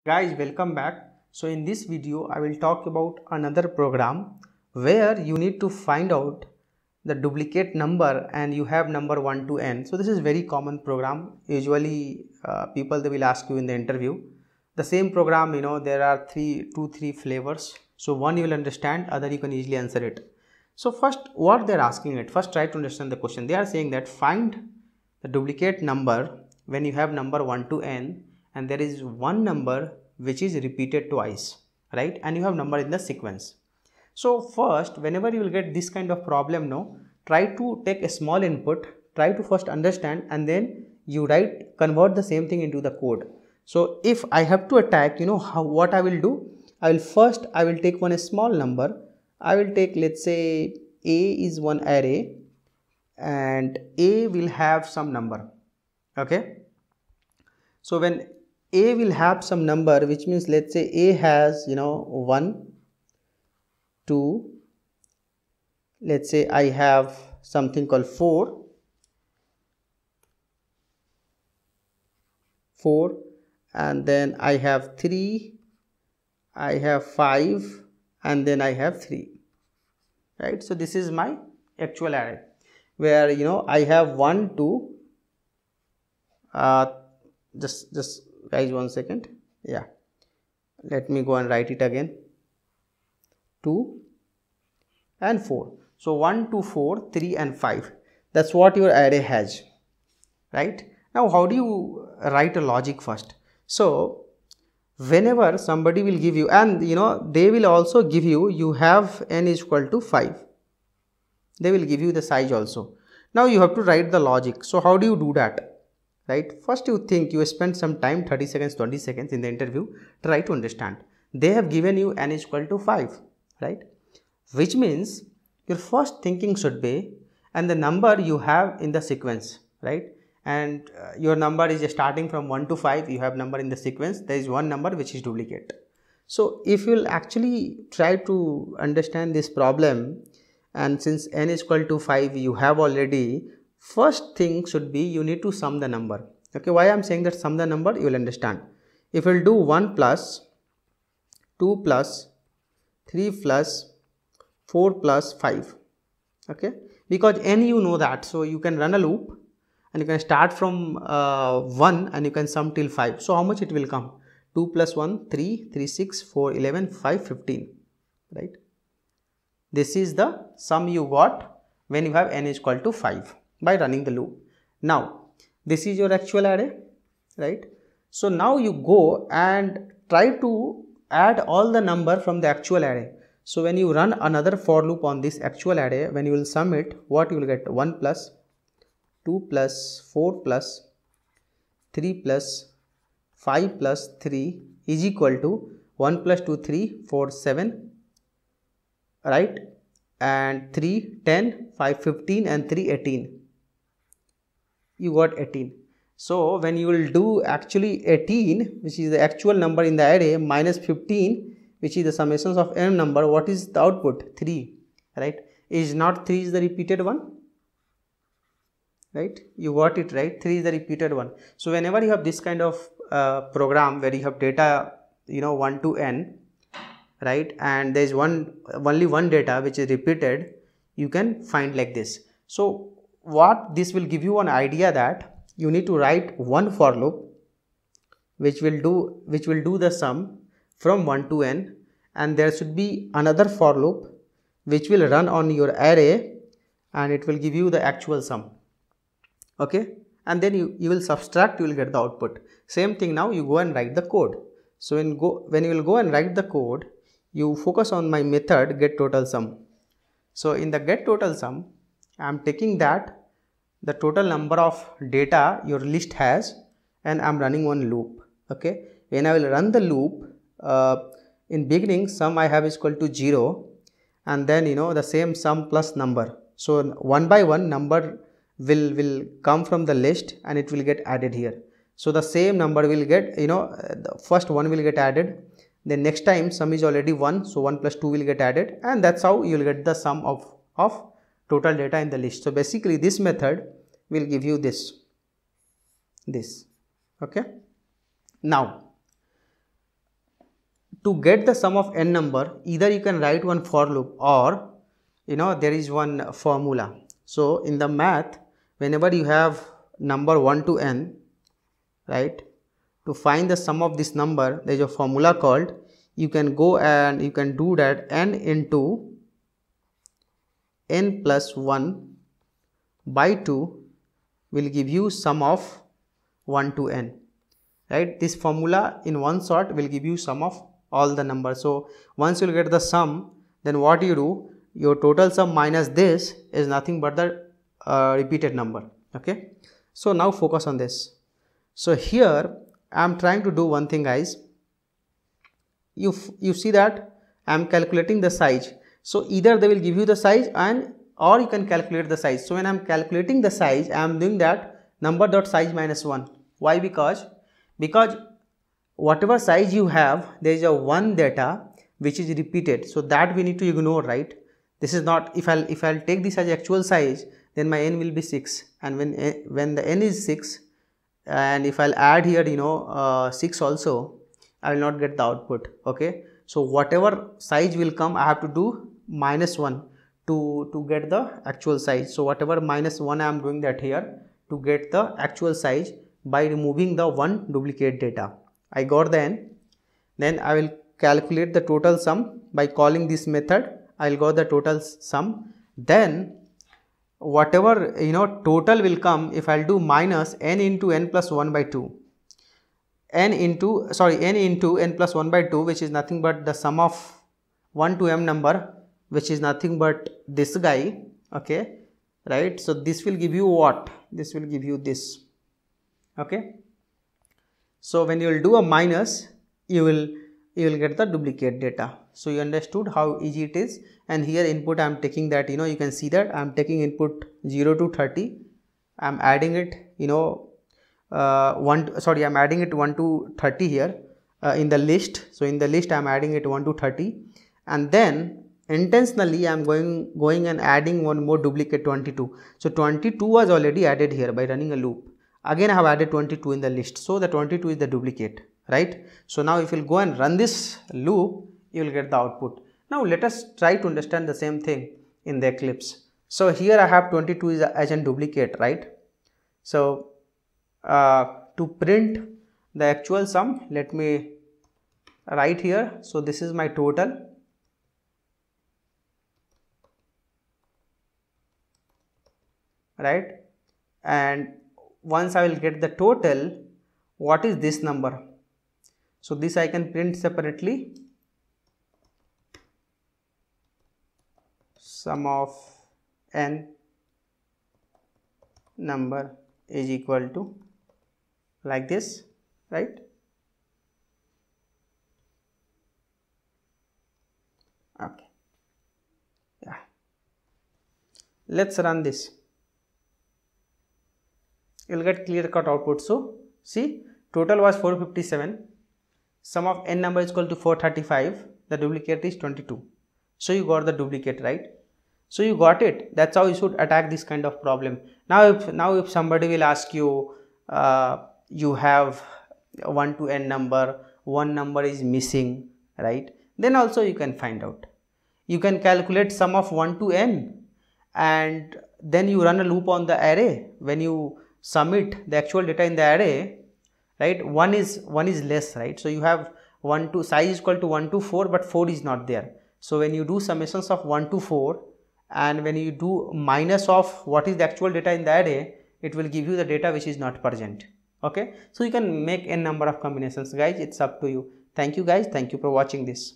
Guys, welcome back. So in this video I will talk about another program where you need to find out the duplicate number and you have number 1 to n. So this is very common program. Usually people they will ask you in the interview. The same program, there are two, three flavors. So one you will understand, other you can easily answer it. So first what they're asking it, first try to understand the question. They are saying that find the duplicate number when you have number 1 to n and there is one number which is repeated twice, right? And you have number in the sequence. So first, whenever you will get this kind of problem, try to take a small input, try to first understand, and then you convert the same thing into the code. So if I have to attack, what I will do, I will take one small number. I will take, let's say A is one array and A will have some number. Okay. So when A will have some number, which means let's say A has 1, 2, let's say I have something called 4, and then I have 3, I have 5, and then I have 3, right? So this is my actual array where I have 1, 2, just guys, one second. Yeah, let me go and write it again. 2 and 4. So 1, 2, 4, 3 and 5. That's what your array has, right? Now how do you write a logic first? So whenever somebody will give you, and they will also give you have n is equal to 5. They will give you the size also. Now you have to write the logic. So how do you do that? Right? First you spend some time, 30 seconds, 20 seconds in the interview, try to understand. They have given you n is equal to 5, right? Which means your first thinking should be, and the number you have in the sequence, right? And your number is starting from 1 to 5, you have number in the sequence, there is one number which is duplicate. So if you'll actually try to understand this problem, and since n is equal to 5 you have already, first thing should be you need to sum the number. Okay, why I'm saying that sum the number, you will understand. If you'll do 1 plus 2 plus 3 plus 4 plus 5, okay, because n you know that, so you can run a loop and you can start from 1 and you can sum till 5. So how much it will come? 2 plus 1, 3, 3, 6, 4, 11, 5, 15, right? This is the sum you got when you have n is equal to 5 by running the loop. Now this is your actual array, right? So now you go and try to add all the number from the actual array. So when you run another for loop on this actual array, when you will sum it, what you will get? 1 plus 2 plus 4 plus 3 plus 5 plus 3 is equal to 1 plus 2, 3, 4, 7, right? And 3, 10, 5, 15 and 3, 18. You got 18. So when you will do actually 18, which is the actual number in the array, minus 15, which is the summations of n number, what is the output? 3, right? Is not 3 is the repeated one, right? You got it, right? 3 is the repeated one. So whenever you have this kind of program where you have data 1 to n, right, and there is only one data which is repeated, you can find like this. So what this will give you an idea that you need to write one for loop which will do the sum from 1 to n, and there should be another for loop which will run on your array and it will give you the actual sum. Okay, and then you will subtract, you will get the output. Same thing, now you go and write the code. So when you will go and write the code, you focus on my method get total sum. So in the get total sum, I am taking that the total number of data your list has and I am running one loop. Okay, when I will run the loop, in beginning sum I have is equal to 0, and then the same sum plus number. So one by one number will come from the list and it will get added here. So the same number will get, the first one will get added, then next time sum is already 1, so 1 plus 2 will get added, and that's how you will get the sum of total data in the list. So basically this method will give you this. Okay. Now to get the sum of n number, either you can write one for loop or there is one formula. So in the math, whenever you have number 1 to n, right, to find the sum of this number, there is a formula called, you can go and you can do that n into n plus 1 by 2 will give you sum of 1 to n, right. This formula in one shot will give you sum of all the numbers. So once you get the sum, then what you do, your total sum minus this is nothing but the repeated number. Okay, so now focus on this. So here I am trying to do one thing, guys. You see that I am calculating the size. So either they will give you the size or you can calculate the size. So when I am calculating the size, I am doing that number dot size minus 1. Why? Because whatever size you have, there is a one data which is repeated. So that we need to ignore, right? This is not, if I'll take this as actual size, then my n will be 6, and when the n is 6, and if I'll add here 6 also, I will not get the output. Okay, so whatever size will come, I have to do minus 1 to get the actual size. So whatever minus 1 I am doing that here to get the actual size by removing the one duplicate data. I got the n, then I will calculate the total sum by calling this method. I will got the total sum, then whatever total will come, if I will do minus n into n plus 1 by 2, n into n plus 1 by 2, which is nothing but the sum of 1 to m number, which is nothing but this guy. Okay, right. So this will give you what? This will give you this. Okay, so when you will do a minus, you will get the duplicate data. So you understood how easy it is. And here input I am taking that, you can see that I am taking input 0 to 30. I am adding it I am adding it 1 to 30 here in the list. So in the list I am adding it 1 to 30, and then intentionally I am going and adding one more duplicate 22. So 22 was already added here by running a loop. Again I have added 22 in the list, so the 22 is the duplicate, right? So now if you will go and run this loop, you will get the output. Now let us try to understand the same thing in the Eclipse. So here I have 22 as a duplicate, right? So to print the actual sum, let me write here. So this is my total, right? And once I will get the total, what is this number? So this I can print separately. Sum of n number is equal to like this, right? Okay, yeah, let's run this. You will get clear cut output. So see, total was 457, sum of n number is equal to 435, the duplicate is 22. So you got the duplicate, right? So you got it. That's how you should attack this kind of problem. Now if somebody will ask you, you have 1 to n number, one number is missing, right? Then also you can find out. You can calculate sum of 1 to n, and then you run a loop on the array. When you submit the actual data in the array, right, 1 is less, right? So you have 1 to size is equal to 1 to 4, but 4 is not there. So when you do summations of 1 to 4, and when you do minus of what is the actual data in the array, it will give you the data which is not present. Okay, so you can make n number of combinations, guys. It's up to you. Thank you, guys. Thank you for watching this.